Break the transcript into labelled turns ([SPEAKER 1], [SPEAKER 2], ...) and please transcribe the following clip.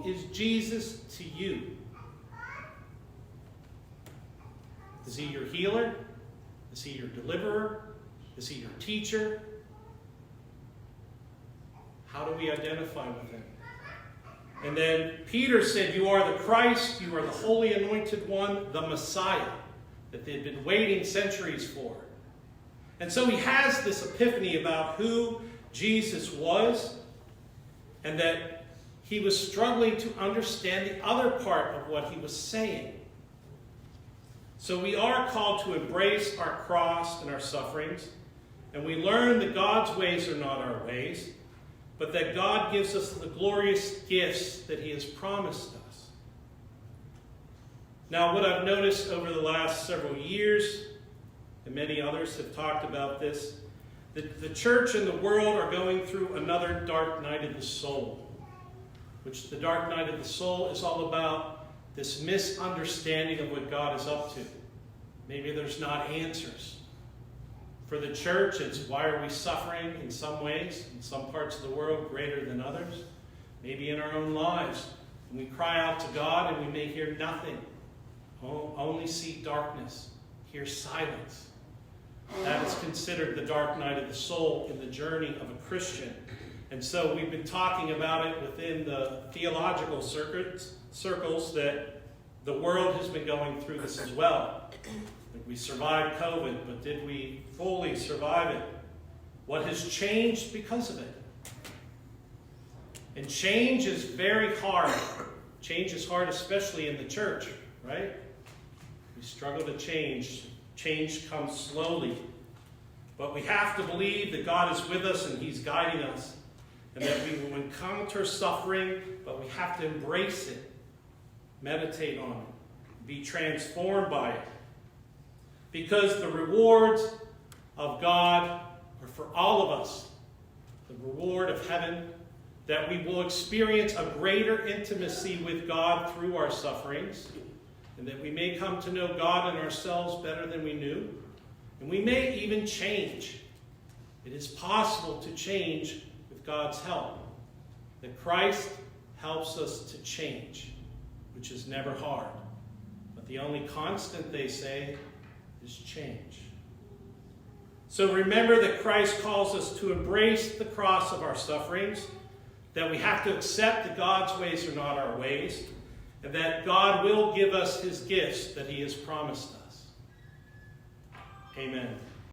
[SPEAKER 1] is Jesus to you? Is he your healer? Is he your deliverer? Is he your teacher? How do we identify with him? And then Peter said, you are the Christ, you are the Holy Anointed One, the Messiah, that they had been waiting centuries for. And so he has this epiphany about who Jesus was, and that he was struggling to understand the other part of what he was saying. So we are called to embrace our cross and our sufferings, and we learn that God's ways are not our ways, but that God gives us the glorious gifts that he has promised us. Now, what I've noticed over the last several years, and many others have talked about this, that the church and the world are going through another dark night of the soul, which the dark night of the soul is all about this misunderstanding of what God is up to. Maybe there's not answers. For the church, it's why are we suffering in some ways, in some parts of the world greater than others? Maybe in our own lives. And we cry out to God and we may hear nothing. Only see darkness, hear silence. That is considered the dark night of the soul in the journey of a Christian. And so we've been talking about it within the theological circles that the world has been going through this as well. We survived COVID, but did we fully survive it? What has changed because of it? And change is very hard. Change is hard, especially in the church, right? We struggle to change. Change comes slowly. But we have to believe that God is with us and he's guiding us. And that we will encounter suffering, but we have to embrace it. Meditate on it. Be transformed by it. Because the rewards of God are for all of us. The reward of heaven, that we will experience a greater intimacy with God through our sufferings, and that we may come to know God and ourselves better than we knew, and we may even change. It is possible to change with God's help. That Christ helps us to change, which is never hard. But the only constant, they say, is change. So remember that Christ calls us to embrace the cross of our sufferings, that we have to accept that God's ways are not our ways, and that God will give us his gifts that he has promised us. Amen.